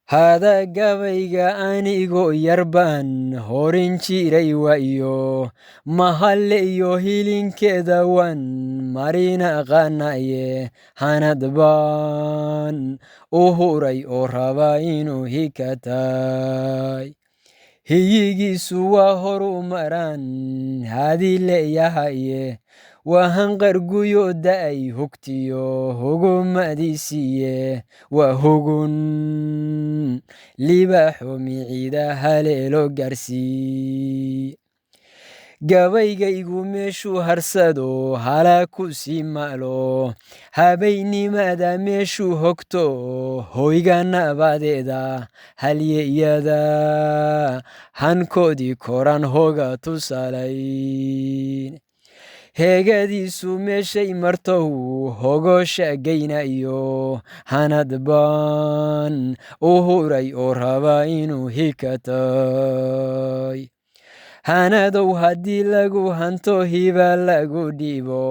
هذا gabayga anigoo yarbaan horin jiray waayo mahalle iyo hilinkeeda waan marina aqaanaye hanad baan u huray oo raba inuu hikatay hiyigiisu waa horu maraan hadii leeyahaye waa hanqarguyo da'ay hugtiyo hugumadiisiiye waa hugun libaaxo miciida haleelo gaarsii gabaygaygu meeshuu harsado halaa ku sii maalo habaynimada meeshuu hogto hoyga nabadeeda halyeyada hankoodii koran hoga tusaalayn heegadiisu meeshay martow hogosha geynayo hanad baan u huray oo raba inuu hikatay hanadow haddii lagu hanto hiba lagu dhibo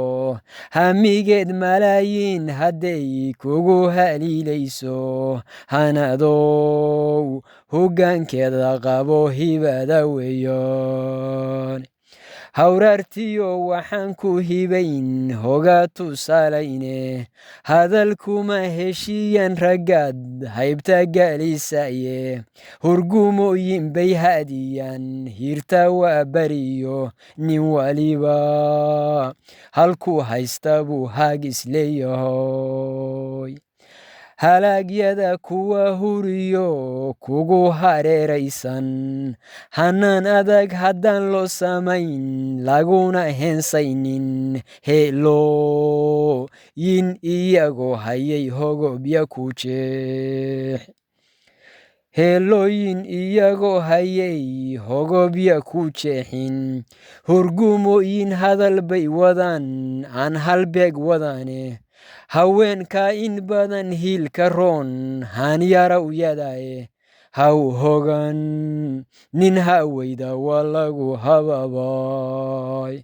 hamigeed malaayiin hadday kugu haliilayso hanadow hoggaankeeda qabo hibada weeyan hawraartiyo waxaan ku hibayn hoga tusaalayne hadalkuma heshiiyan raggaad haybta gaalisaye hurgumooyin bay haadiyaan hirta waa bariyo nin waliba halkuu haysta buu haagis leeyahoy halaagyada kuwa huriyo kugu hareeraysan hanaan adag haddaan loo samayn laguna heensaynin heelooyin iyagoo hayay hogobya ku jeex heelooyin iyagoo hayay hogobya ku jeexin hurgumooyin hadal bay wadaan aan halbeeg wadaane haweenka in badan hiilka roon haanyaraw yadaye haw hogan nin hawayda waa lagu hababay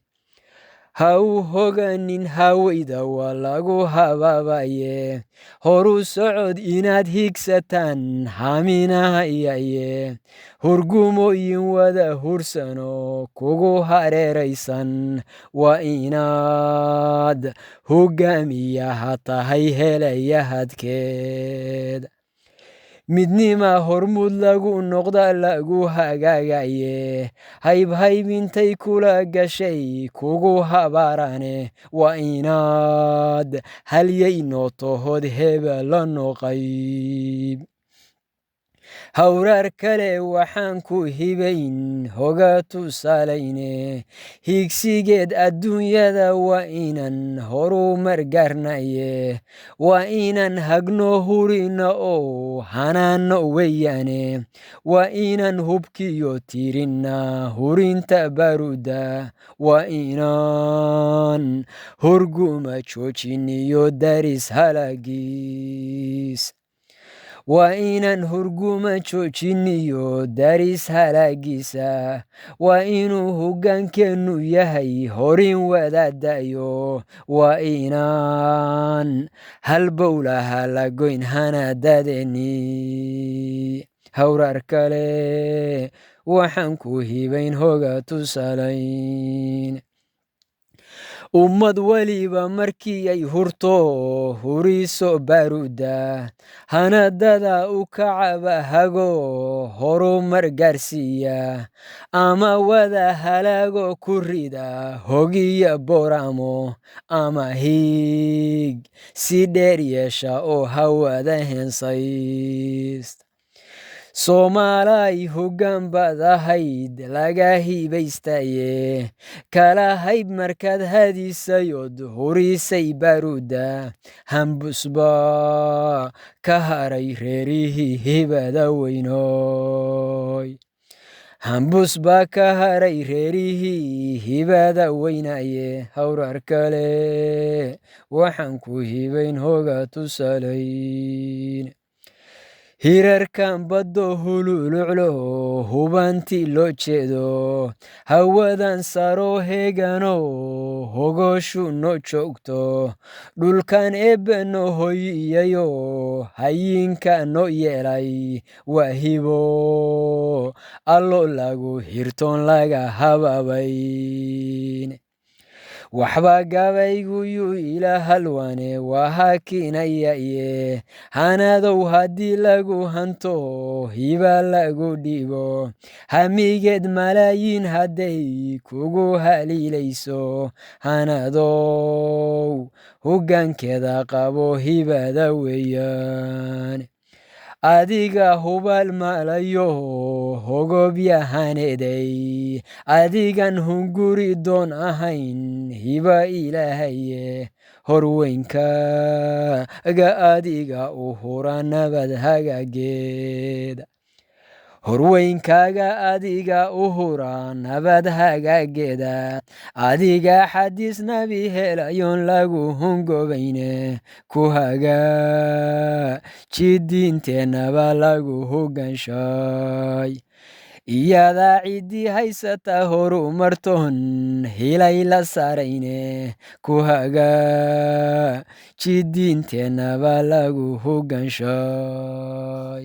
haw hoganin hawayda waa lagu hababaye horu socod inaad higsataan haminahayaye hurgumooyin wada hursano kugu hareeraysan waa inaad hogaamiyaha tahay helayahadkeed midnima hormud lagu noqda lagu hagaagaye haybhaybintay kula gashay kugu habaarane waa inaad halyay nootohod hebela noqayb hawraar kale waxaan ku hibayn hoga tusaalayne higsigeed adduunyada waa inan horumar gaarnaye waa inan hagno hurina oo hanaano weeyaane waa inan hubkiyo tirina hurinta baruda waa inan hurguma joojiniyo daris halagiis waa inan hurguma joojiniyo daris halaagiisa waa inuu hoggaankeennu yahay horin wadaadayo waa inaan halbowlaha lagoyn hanadadeeni hawraar kale waxaan ku hibayn hoga tusaalayn ummad weliba markii ay hurto huriso baruda hanadada u kacaba hago horumar gaarsiiya ama wada halaago ku rida hogiya booramo ama hiig si dheer yeesha oo hawada heensayst soomaalay hoggaan baad ahayd laga hibaystaye kala hayb markaad hadisayod hurisay baruda hambusba ka haray reerihii hibada weynoy hambusba ka haray reerihii hibada weynaye hawraar kale waxaan ku hibayn hoga tusaalayn hirarkan baddo hululuclo hubanti loo jeedo hawadan saro heegano hogoshu no joogto dhulkan eebbe no hoyiyayo hayinka no yeelay waa hibo allo lagu hirtoon laga hababayn waxba gabayguyuu ila halwane waa hakinaya hanadow haddii lagu hanto hiba lagu dhibo hamigeed malaayiin hadday kugu haliilayso hanadow hoggaankeeda qabo hibada weeyaan adiga hubal malayo hogobyahaneeday adigan hunguri doon ahayn hiba ilaahaye horweynkaaga adiga u hura nabad hagaageeda horweynkaaga adiga u hura nabad hagaageeda adiga xadiis nabi helayoon lagu hungobayne ku hagaaji diinteenaba lagu hogaanshay iyadaa ciddii haysata horumartoon hilay la saarayne ku hagaaji diinteenaba lagu hogaanshay